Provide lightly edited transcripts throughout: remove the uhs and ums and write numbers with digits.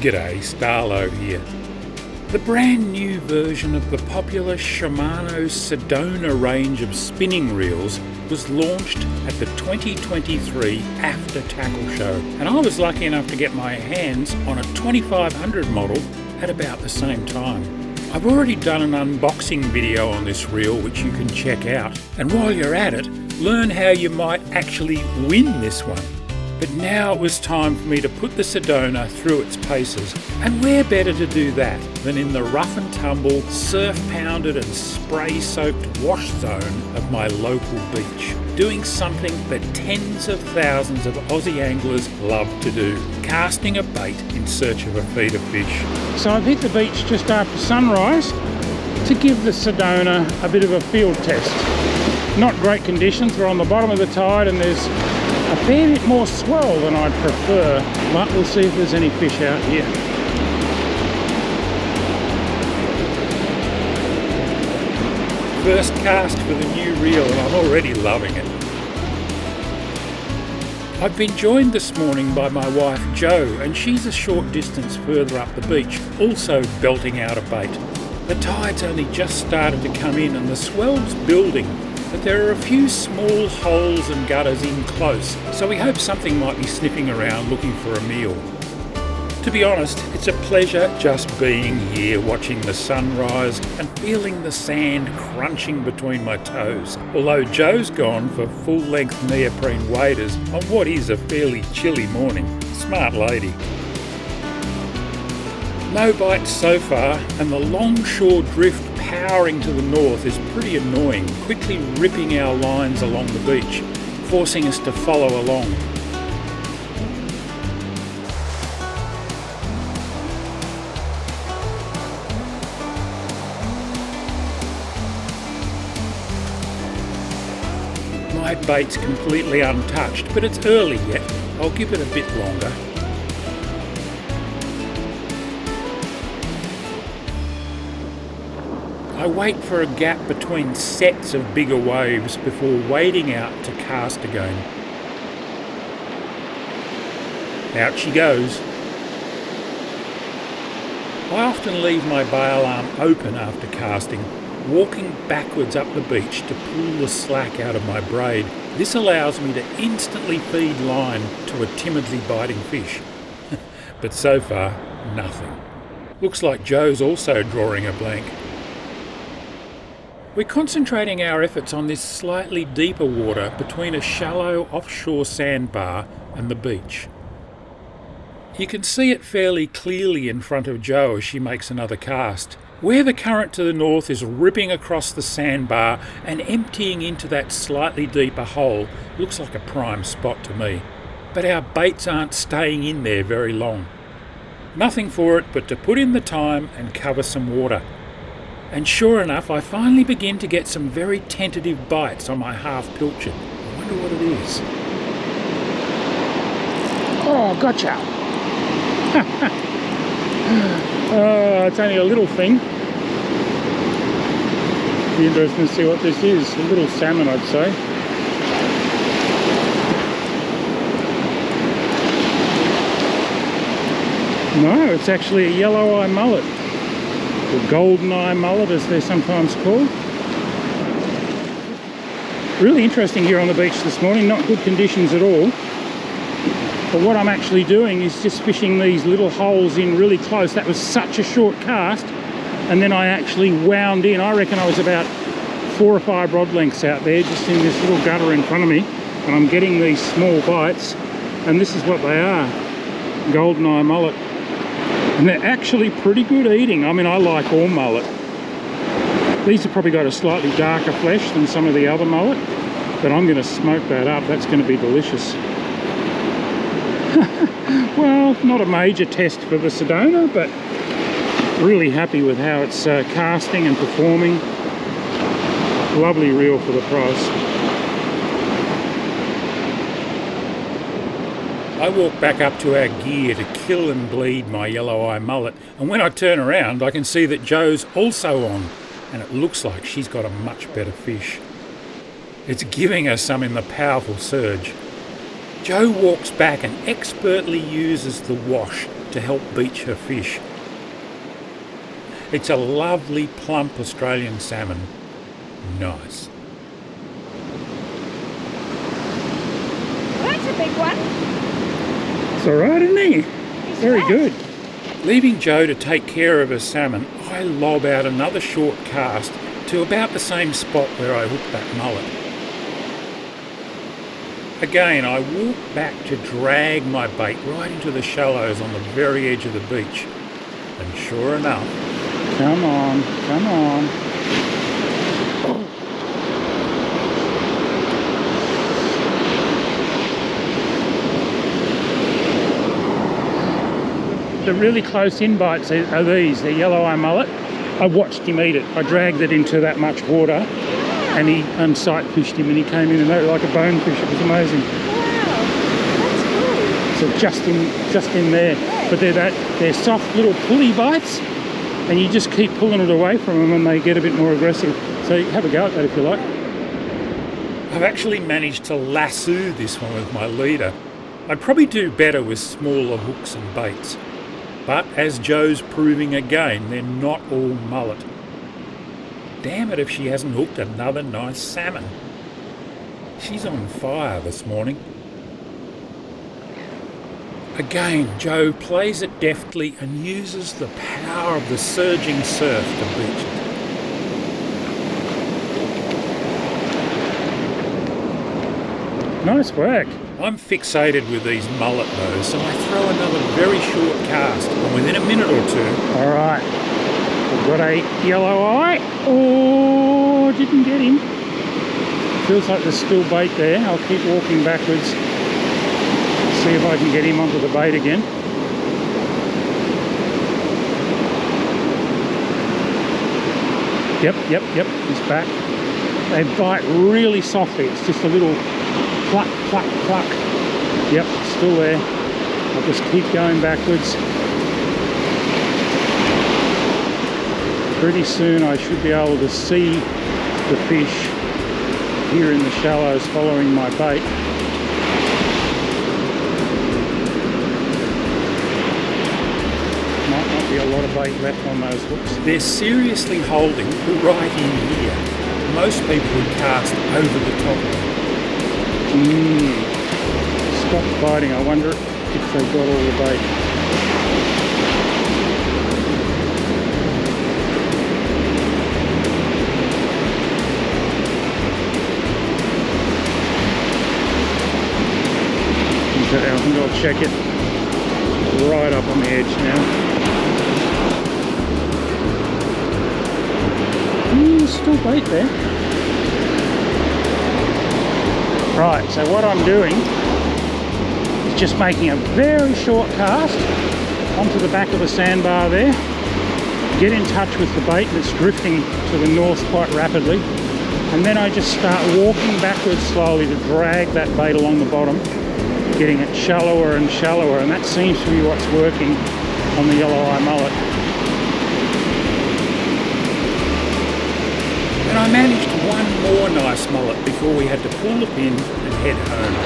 G'day, Starlo here. The brand new version of the popular Shimano Sedona range of spinning reels was launched at the 2023 AFTA Tackle Show, and I was lucky enough to get my hands on a 2500 model at about the same time. I've already done an unboxing video on this reel which you can check out, and while you're at it, learn how you might actually win this one. But now it was time for me to put the Sedona through its paces, and where better to do that than in the rough and tumble, surf-pounded and spray-soaked wash zone of my local beach, doing something that tens of thousands of Aussie anglers love to do, casting a bait in search of a feeder fish. So I've hit the beach just after sunrise to give the Sedona a bit of a field test. Not great conditions, we're on the bottom of the tide and there's a fair bit more swell than I'd prefer, but we'll see if there's any fish out here. First cast for the new reel and I'm already loving it. I've been joined this morning by my wife Jo, and she's a short distance further up the beach, also belting out a bait. The tide's only just started to come in and the swell's building, but there are a few small holes and gutters in close, so we hope something might be sniffing around looking for a meal. To be honest, it's a pleasure just being here, watching the sunrise and feeling the sand crunching between my toes, although Jo's gone for full-length neoprene waders on what is a fairly chilly morning. Smart lady. No bites so far, and the longshore drift powering to the north is pretty annoying, quickly ripping our lines along the beach, forcing us to follow along. My bait's completely untouched, but it's early yet. I'll give it a bit longer. I wait for a gap between sets of bigger waves before wading out to cast again. Out she goes. I often leave my bail arm open after casting, walking backwards up the beach to pull the slack out of my braid. This allows me to instantly feed line to a timidly biting fish. But so far, nothing. Looks like Jo's also drawing a blank. We're concentrating our efforts on this slightly deeper water between a shallow offshore sandbar and the beach. You can see it fairly clearly in front of Jo as she makes another cast. Where the current to the north is ripping across the sandbar and emptying into that slightly deeper hole looks like a prime spot to me. But our baits aren't staying in there very long. Nothing for it but to put in the time and cover some water. And sure enough, I finally begin to get some very tentative bites on my half pilchard. I wonder what it is. Oh, gotcha! It's only a little thing. Be interesting to see what this is. A little salmon, I'd say. No, it's actually a yellow eye mullet. Or golden eye mullet as they're sometimes called. Really interesting here on the beach this morning, not good conditions at all. But what I'm actually doing is just fishing these little holes in really close. That was such a short cast, and then I actually wound in. I reckon I was about 4 or 5 rod lengths out there, just in this little gutter in front of me, and I'm getting these small bites, and this is what they are, golden eye mullet. And they're actually pretty good eating. I mean, I like all mullet. These have probably got a slightly darker flesh than some of the other mullet, but I'm going to smoke that up. That's going to be delicious. Well, not a major test for the Sedona, but really happy with how it's casting and performing. Lovely reel for the price. I walk back up to our gear to kill and bleed my yellow eye mullet, and when I turn around I can see that Jo's also on, and it looks like she's got a much better fish. It's giving her some in the powerful surge. Jo walks back and expertly uses the wash to help beach her fish. It's a lovely plump Australian salmon. Nice. Well, that's a big one. It's alright, isn't he? Very good. Nice. Leaving Joe to take care of her salmon, I lob out another short cast to about the same spot where I hooked that mullet. Again, I walk back to drag my bait right into the shallows on the very edge of the beach. And sure enough... Come on, come on. The really close in bites are these, the yellow eye mullet. I watched him eat it. I dragged it into that much water and he sight fished him and he came in and ate it like a bonefish. It was amazing. Wow, that's cool. So just in there. But they're soft little pulley bites and you just keep pulling it away from them and they get a bit more aggressive. So have a go at that if you like. I've actually managed to lasso this one with my leader. I'd probably do better with smaller hooks and baits. But as Joe's proving again, they're not all mullet. Damn it if she hasn't hooked another nice salmon. She's on fire this morning. Again, Joe plays it deftly and uses the power of the surging surf to beach it. Nice work. I'm fixated with these mullet though, so I throw another very short cast, and within a minute or two... Alright, I've got a yellow eye. Oh, didn't get him. Feels like there's still bait there. I'll keep walking backwards, see if I can get him onto the bait again. Yep, he's back. They bite really softly, it's just a little pluck, pluck, pluck. Yep, still there. I'll just keep going backwards. Pretty soon I should be able to see the fish here in the shallows following my bait. Might not be a lot of bait left on those hooks. They're seriously holding right in here. Most people would cast over the top of them. Stop biting. I wonder if they've got all the bait. Okay, I think I'll check it. Right up on the edge now. Still bait there. Right, so what I'm doing is just making a very short cast onto the back of the sandbar there, get in touch with the bait that's drifting to the north quite rapidly, and then I just start walking backwards slowly to drag that bait along the bottom, getting it shallower and shallower, and that seems to be what's working on the yellow eye mullet. And I managed one more nice mullet before we had to pull the pin and head home.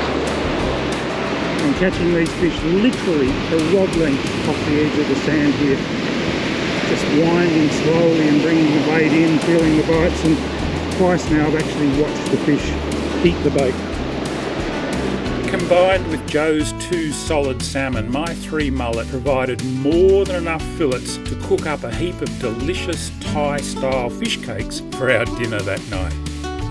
I'm catching these fish literally a rod length off the edge of the sand here. Just winding slowly and bringing the bait in, feeling the bites, and twice now I've actually watched the fish eat the bait. Combined with Joe's 2 solid salmon, my 3 mullet provided more than enough fillets to cook up a heap of delicious Thai-style fish cakes for our dinner that night.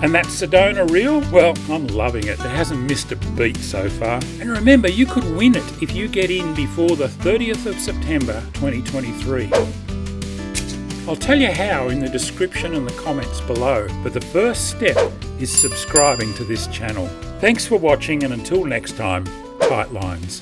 And that Sedona reel, well, I'm loving it. It hasn't missed a beat so far. And remember, you could win it if you get in before the 30th of September 2023. I'll tell you how in the description and the comments below, but the first step is subscribing to this channel. Thanks for watching, and until next time, tight lines.